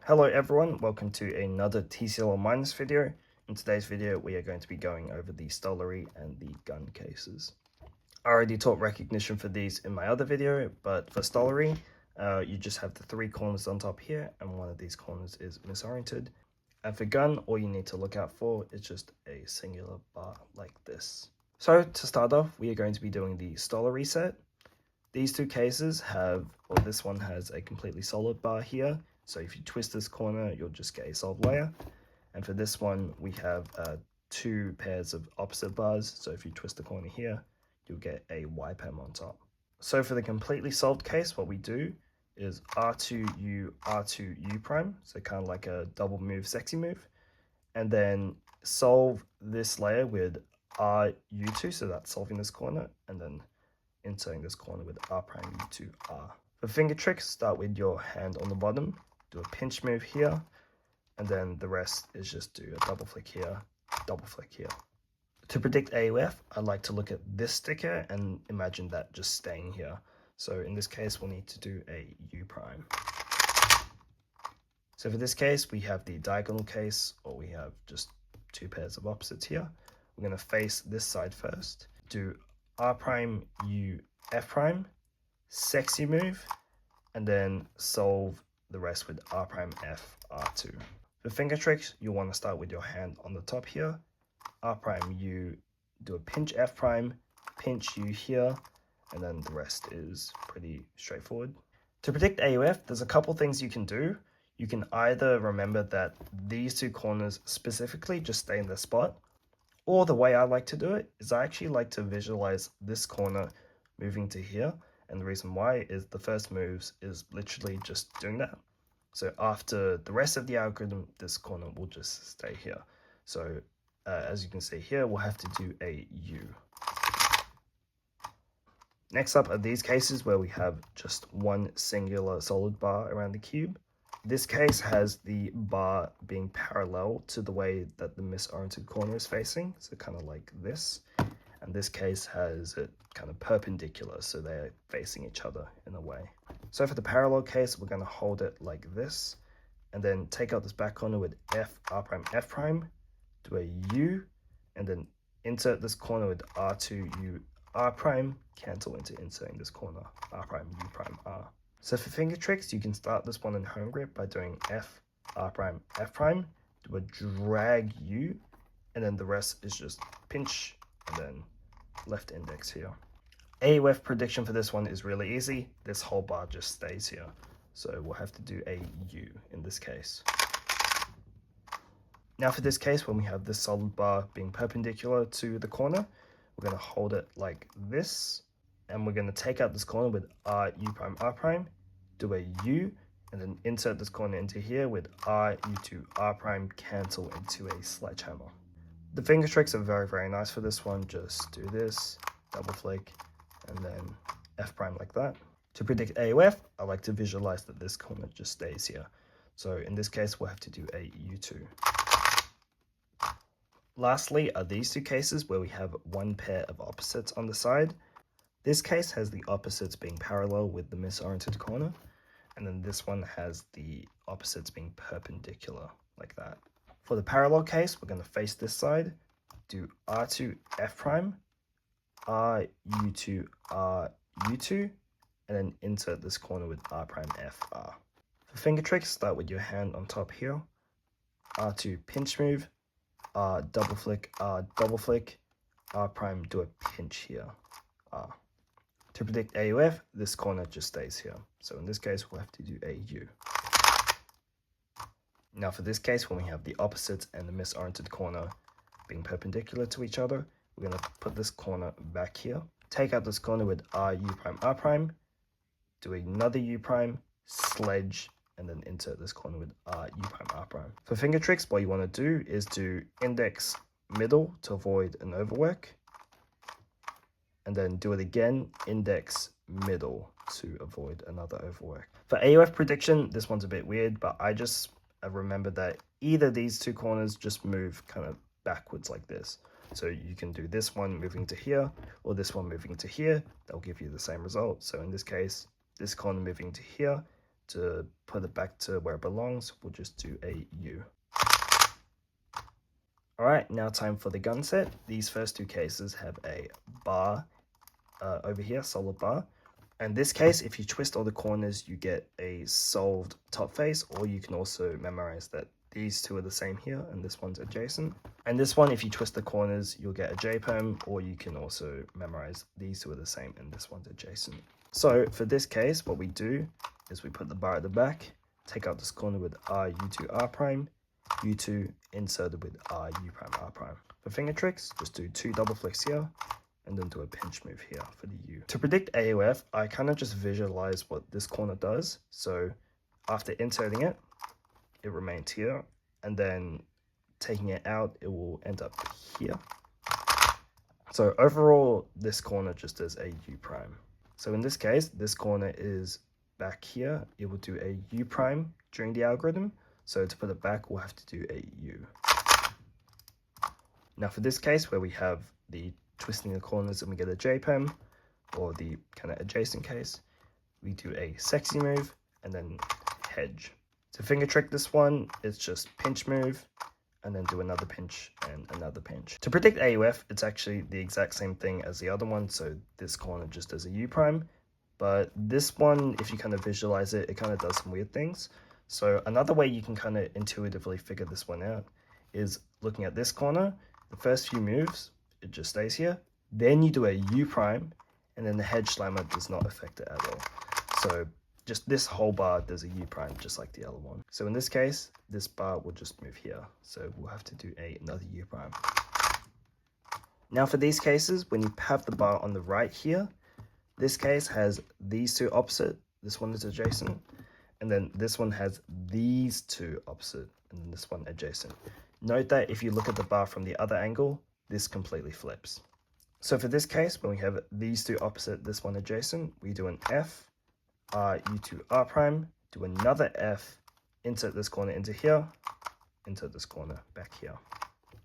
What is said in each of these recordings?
Hello everyone, welcome to another TCLL minus video. In today's video we are going to be going over the Stollery and the Gun cases. I already taught recognition for these in my other video, but for Stollery you just have the three corners on top here and one of these corners is misoriented. And for Gun, all you need to look out for is just a singular bar like this. So to start off, we are going to be doing the Stollery set. These two cases have, well, this one has a completely solid bar here. So if you twist this corner, you'll just get a solid layer. And for this one, we have two pairs of opposite bars. So if you twist the corner here, you'll get a YPEM on top. So for the completely solved case, what we do is R2U, R2U prime. So kind of like a double move, sexy move. And then solve this layer with RU2. So that's solving this corner. And then inserting this corner with R prime U2 R. For finger tricks, start with your hand on the bottom. Do a pinch move here, and then the rest is just do a double flick here, double flick here. To predict AUF, I like to look at this sticker and imagine that just staying here. So in this case, we'll need to do a U prime. So for this case, we have the diagonal case, or we have just two pairs of opposites here. We're going to face this side first. Do R prime, U, F prime, sexy move, and then solve the rest with R prime F R2. For finger tricks, you want to start with your hand on the top here, R prime U, do a pinch F prime, pinch U here, and then the rest is pretty straightforward. To predict AUF, there's a couple things you can do. You can either remember that these two corners specifically just stay in their spot, or the way I like to do it is I actually like to visualize this corner moving to here. And the reason why is the first moves is literally just doing that. So after the rest of the algorithm, this corner will just stay here. So as you can see here, we'll have to do a U. Next up are these cases where we have just one singular solid bar around the cube. This case has the bar being parallel to the way that the misoriented corner is facing, so kind of like this. And this case has it kind of perpendicular, so they're facing each other in a way. So for the parallel case, we're going to hold it like this, and then take out this back corner with F, R prime, F prime, do a U, and then insert this corner with R2, U, R prime, cancel into inserting this corner, R prime, U prime, R. So for finger tricks, you can start this one in home grip by doing F, R prime, F prime, do a drag U, and then the rest is just pinch, and then left index here. AUF prediction for this one is really easy. This whole bar just stays here. So we'll have to do a U in this case. Now for this case, when we have this solid bar being perpendicular to the corner, we're going to hold it like this. And we're going to take out this corner with R, U prime, R prime, do a U, and then insert this corner into here with R, U2, R prime, cancel into a sledgehammer. The finger tricks are very, very nice for this one. Just do this, double flick, and then F prime like that. To predict AUF, I like to visualize that this corner just stays here. So in this case, we'll have to do a U2. Lastly are these two cases where we have one pair of opposites on the side. This case has the opposites being parallel with the misoriented corner, and then this one has the opposites being perpendicular like that. For the parallel case, we're going to face this side, do R2, F prime, R, U2, R, U2, and then insert this corner with R prime, F, R. For finger tricks, start with your hand on top here, R2, pinch move, R, double flick, R prime, do a pinch here, R. To predict AUF, this corner just stays here. So in this case, we'll have to do a U. Now for this case, when we have the opposites and the misoriented corner being perpendicular to each other, we're going to put this corner back here. Take out this corner with R, U prime, R prime, do another U prime, sledge, and then insert this corner with R, U prime, R prime. For finger tricks, what you want to do is do index middle to avoid an overwork. And then do it again, index middle to avoid another overwork. For AUF prediction, this one's a bit weird, but I just remember that either these two corners just move kind of backwards like this. So you can do this one moving to here, or this one moving to here. They'll give you the same result. So in this case, this corner moving to here, to put it back to where it belongs, we'll just do a U. Alright, now time for the gun set. These first two cases have a bar over here, solid bar. In this case, if you twist all the corners, you get a solved top face, or you can also memorize that these two are the same here, and this one's adjacent. And this one, if you twist the corners, you'll get a J-perm, or you can also memorize these two are the same, and this one's adjacent. So for this case, what we do is we put the bar at the back, take out this corner with R, U2, R prime, U2 inserted with R, U prime, R prime. For finger tricks, just do 2 double flicks here, and then do a pinch move here for the U. To predict AOF, I kind of just visualize what this corner does. So after inserting it, it remains here, and then taking it out, it will end up here. So overall, this corner just does a U prime. So in this case, this corner is back here. It will do a U prime during the algorithm. So to put it back, we'll have to do a U. Now for this case, where we have the twisting the corners and we get a J-perm, or the kind of adjacent case, we do a sexy move and then hedge. To finger trick this one, it's just pinch move and then do another pinch and another pinch. To predict AOF, it's actually the exact same thing as the other one, so this corner just does a U prime, but this one, if you kind of visualize it, it kind of does some weird things. So another way you can kind of intuitively figure this one out is looking at this corner. The first few moves, it just stays here. Then you do a U prime, and then the hedge slammer does not affect it at all. So just this whole bar does a U prime, just like the other one. So in this case, this bar will just move here. So we'll have to do another U prime. Now for these cases, when you have the bar on the right here, this case has these two opposite. This one is adjacent. And then this one has these two opposite, and then this one adjacent. Note that if you look at the bar from the other angle, this completely flips. So for this case, when we have these two opposite, this one adjacent, we do an F, R, U2, R prime, do another F, insert this corner into here, insert this corner back here.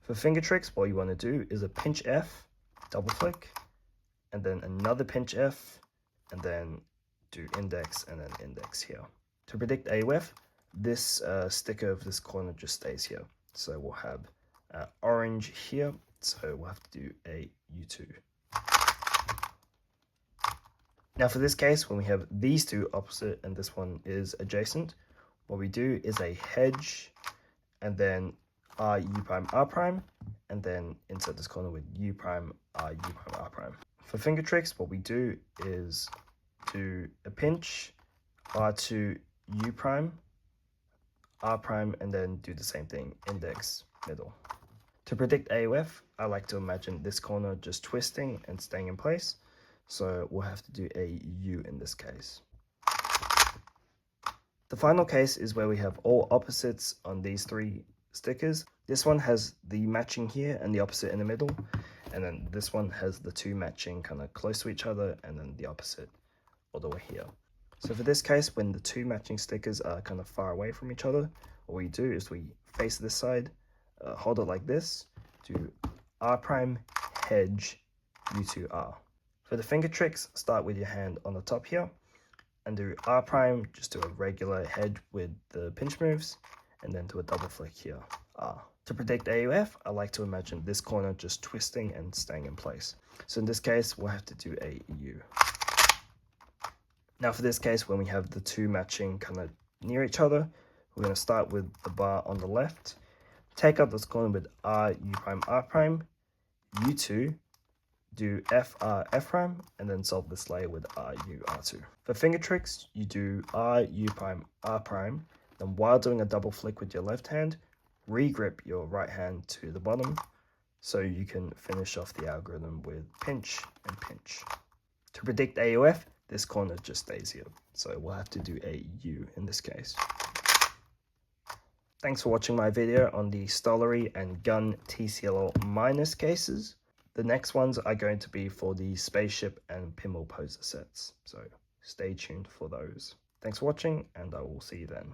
For finger tricks, what you want to do is a pinch F, double flick, and then another pinch F, and then do index and then index here. To predict AOF, this sticker of this corner just stays here. So we'll have orange here, so we'll have to do a U2. Now for this case, when we have these two opposite and this one is adjacent, what we do is a hedge and then R, U prime, R prime, and then insert this corner with U prime, R, U prime, R prime. For finger tricks, what we do is do a pinch, R2, U prime, R prime, and then do the same thing, index, middle. To predict AOF, I like to imagine this corner just twisting and staying in place. So we'll have to do a U in this case. The final case is where we have all opposites on these three stickers. This one has the matching here and the opposite in the middle. And then this one has the two matching kind of close to each other and then the opposite all the way here. So for this case, when the two matching stickers are kind of far away from each other, what we do is we face this side, hold it like this, do R prime, hedge, U2R. For the finger tricks, start with your hand on the top here, and do R prime, just do a regular hedge with the pinch moves, and then do a double flick here, R. To predict AOF, I like to imagine this corner just twisting and staying in place. So in this case, we'll have to do a U. Now for this case, when we have the two matching kind of near each other, we're going to start with the bar on the left, take out this corner with R, U prime, R prime, U2, do F, R, F prime, and then solve this layer with R, U, R2. For finger tricks, you do R, U prime, R prime, then while doing a double flick with your left hand, re-grip your right hand to the bottom, so you can finish off the algorithm with pinch and pinch. To predict AOF, this corner just stays here, so we'll have to do a U in this case. Thanks for watching my video on the Stollery and Gun TCLL minus cases. The next ones are going to be for the spaceship and pinball poser sets, so stay tuned for those. Thanks for watching, and I will see you then.